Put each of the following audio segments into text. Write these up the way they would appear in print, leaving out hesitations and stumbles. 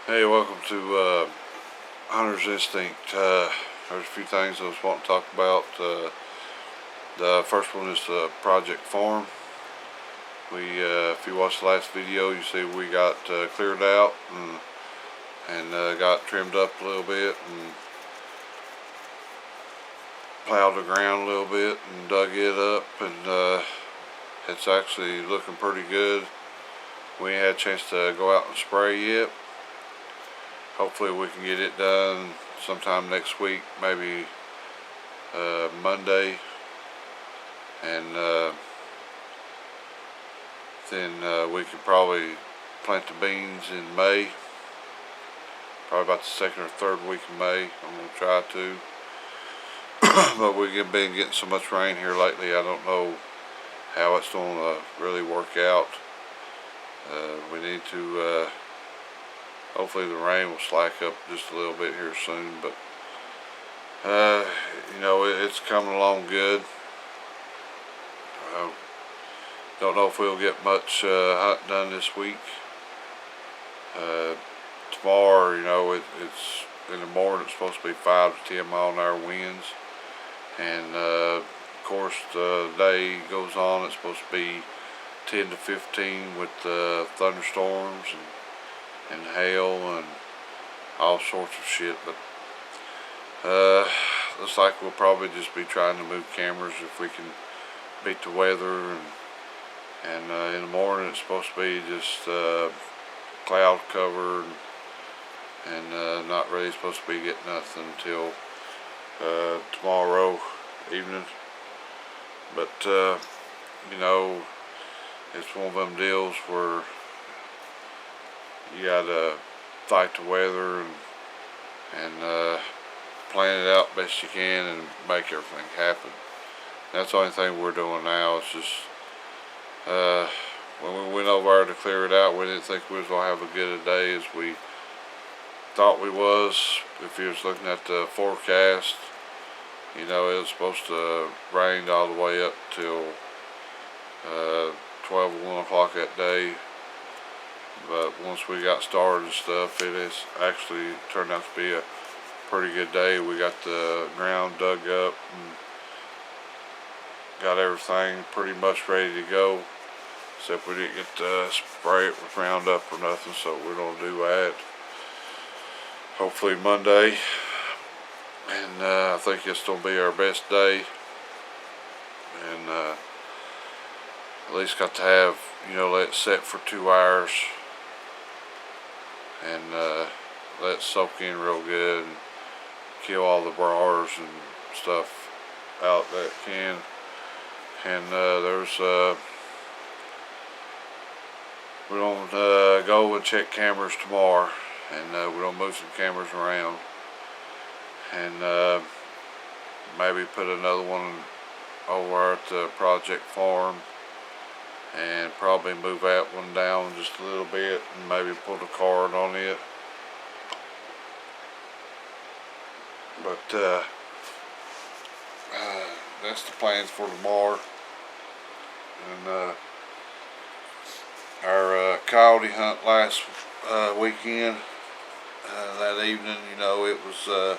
Hey, welcome to Hunter's Instinct. There's a few things I was wanting to talk about. The first one is Project Farm. If you watched the last video, you see we got cleared out and got trimmed up a little bit and plowed the ground a little bit and dug it up, and it's actually looking pretty good. We ain't had a chance to go out and spray yet. Hopefully we can get it done sometime next week, maybe Monday, and then we could probably plant the beans in May, probably about the second or third week of May. I'm going to try to, but we've been getting so much rain here lately, I don't know how it's going to really work out. We need to hopefully the rain will slack up just a little bit here soon, but it's coming along good. Don't know if we'll get much hunting done this week. Tomorrow, it's in the morning. It's supposed to be 5 to 10 mile-an-hour winds, and of course the day goes on. It's supposed to be 10 to 15 with thunderstorms and hail and all sorts of shit. But looks like we'll probably just be trying to move cameras if we can beat the weather. And in the morning it's supposed to be just cloud cover and not really supposed to be getting nothing until tomorrow evening. But it's one of them deals where you gotta fight the weather and plan it out best you can and make everything happen. That's the only thing we're doing now. It's just when we went over there to clear it out, we didn't think we was gonna have as good a day as we thought we was. If you was looking at the forecast, it was supposed to rain all the way up till 12 or 1 o'clock that day. But once we got started and stuff, it has actually turned out to be a pretty good day. We got the ground dug up and got everything pretty much ready to go, except we didn't get to spray it with Roundup or nothing, so we're going to do that hopefully Monday. And I think it's going to be our best day, and at least got to have, let it set for 2 hours and let it soak in real good and kill all the briars and stuff out that can. And we're going to go and check cameras tomorrow, and we're going to move some cameras around and maybe put another one over at the Project Farm, and probably move that one down just a little bit and maybe put a card on it. But that's the plans for tomorrow. And our coyote hunt last weekend, that evening, it was a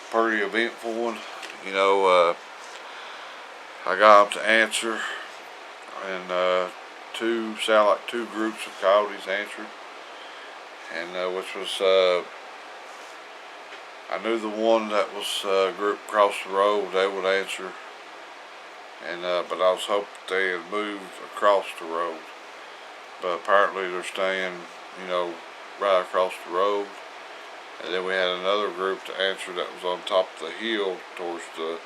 pretty eventful one. I got them to answer, and sound like 2 groups of coyotes answered, and which was I knew the one that was grouped across the road, they would answer, and but I was hoping they had moved across the road. But apparently they're staying, right across the road. And then we had another group to answer that was on top of the hill towards the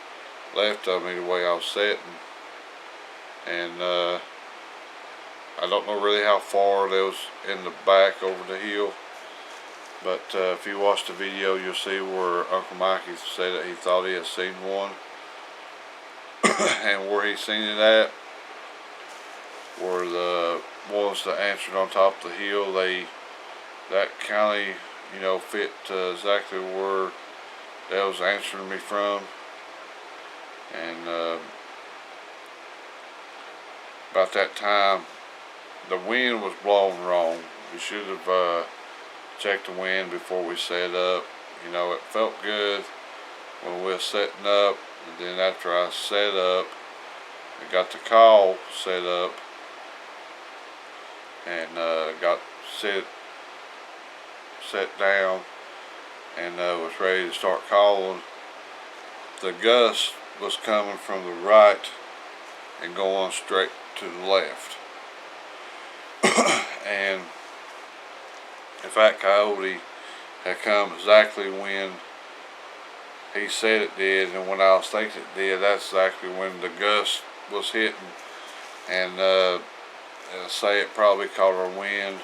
left of me, the way I was sitting. And I don't know really how far they was in the back over the hill. But if you watch the video, you'll see where Uncle Mikey said that he thought he had seen one. And where he seen it at, where the ones that answered on top of the hill, that kind of, fit exactly where they was answering me from. And about that time, the wind was blowing wrong. We should have check the wind before we set up. You know, it felt good when we were setting up, and then after I set up and got the call set up and got set down and was ready to start calling, the gust was coming from the right and going straight to the left. And if that coyote had come exactly when he said it did and when I was thinking it did, that's exactly when the gust was hitting. And say it probably caught our wind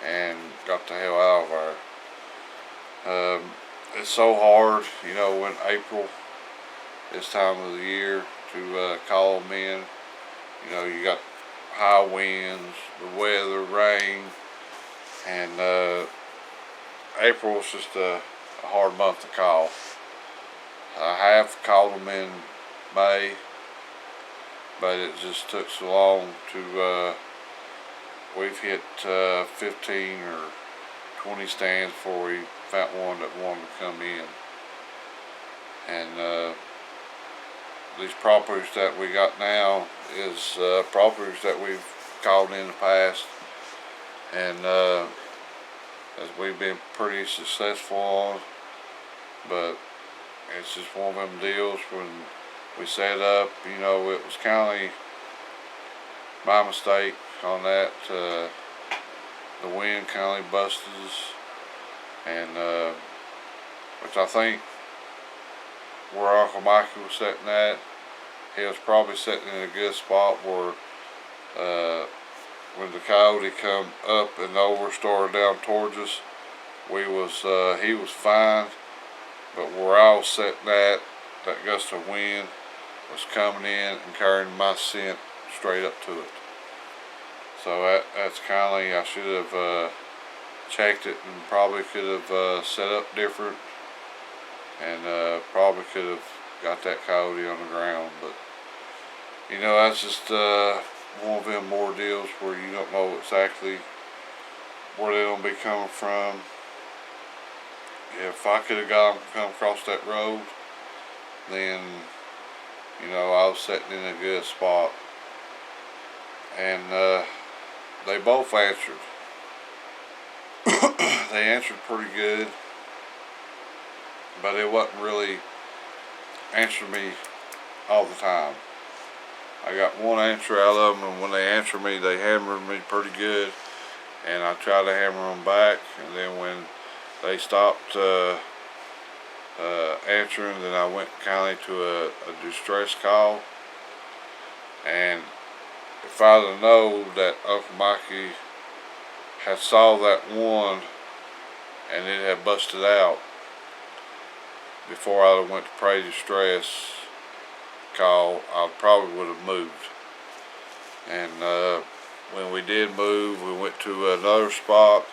and got the hell out of there. It's so hard, you know, in April, this time of the year, to call them in. You know, you got high winds, the weather, rain, and April is just a hard month to call. I have called them in May, but it just took so long to, we've hit 15 or 20 stands before we found one that wanted to come in. And these properties that we got now is properties that we've called in the past, and as we've been pretty successful on, but it's just one of them deals when we set up, you know, it was kind of my mistake on that. The wind kind of busted us, and which I think where Uncle Mikey was sitting at, he was probably sitting in a good spot where when the coyote come up and over, started down towards us, he was fine. But where I was sitting at, that gust of wind was coming in and carrying my scent straight up to it. So that's kind of, I should have checked it and probably could have set up different, and probably could have got that coyote on the ground. But you know, that's just one of them more deals where you don't know exactly where they're gonna be coming from. If I could have got them to come across that road, then, you know, I was sitting in a good spot. And they both answered. They answered pretty good, but it wasn't really answering me all the time. I got one answer out of them, and when they answered me, they hammered me pretty good, and I tried to hammer them back, and then when they stopped answering, then I went kind of to a distress call. And if I'd have known that Uncle Mikey had saw that one and it had busted out before I went to pray distress call, I probably would have moved. And when we did move, we went to another spot,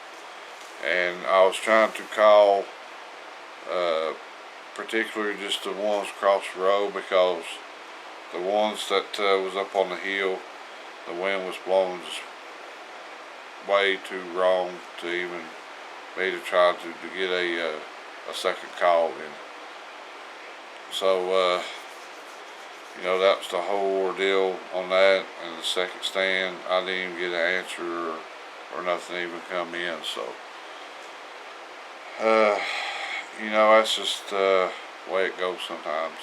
and I was trying to call particularly just the ones across the road, because the ones that was up on the hill, the wind was blowing just way too wrong to even me to try to get a second call in. So you know, that was the whole ordeal on that. And the second stand, I didn't even get an answer or nothing even come in. So you know, that's just the way it goes sometimes.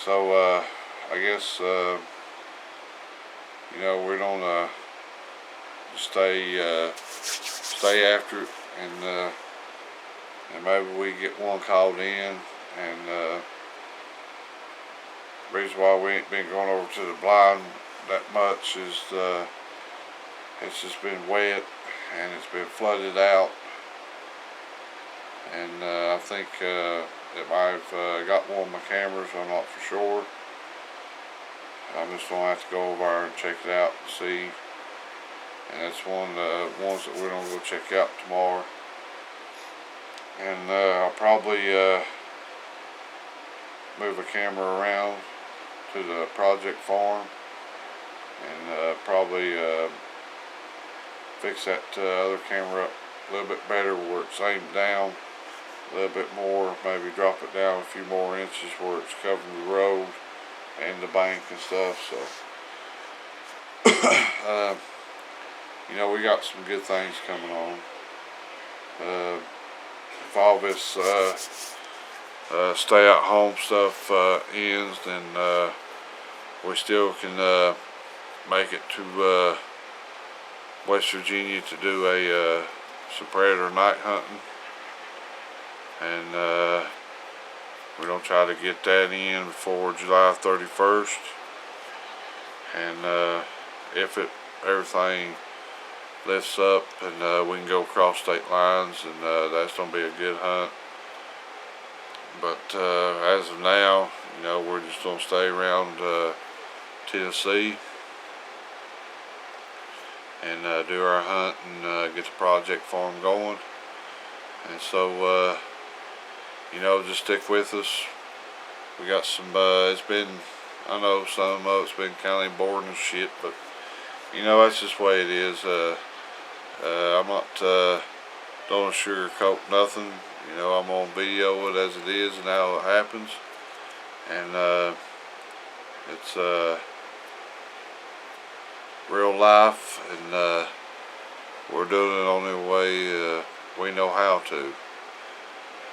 So I guess you know, we're gonna stay after it, and maybe we get one called in. And reason why we ain't been going over to the blind that much is it's just been wet and it's been flooded out. And I think it might have got one of my cameras, I'm not for sure. I'm just going to have to go over there and check it out and see. And that's one of the ones that we're going to go check out tomorrow. And I'll probably move a camera around to the project farm and probably fix that other camera up a little bit better where it's aimed down a little bit more, maybe drop it down a few more inches where it's covering the road and the bank and stuff. So you know, we got some good things coming on. If all this stay at home stuff ends, then we still can make it to West Virginia to do some predator night hunting, and we're gonna try to get that in before July 31st. And if everything lifts up and we can go across state lines, and that's gonna be a good hunt. But as of now, you know, we're just gonna stay around Tennessee and do our hunt and get the project farm going. And so you know, just stick with us. We got some it's been, I know some of it's been kind of boring and shit, but you know, that's just the way it is. I'm not don't sugarcoat nothing. You know, I'm on video it as it is and how it happens, and it's real life, and we're doing it only the way we know how to.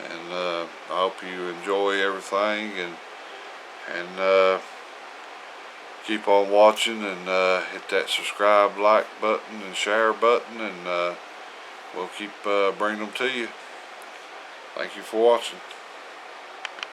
And I hope you enjoy everything, and keep on watching, and hit that subscribe, like button, and share button, and we'll keep bringing them to you. Thank you for watching.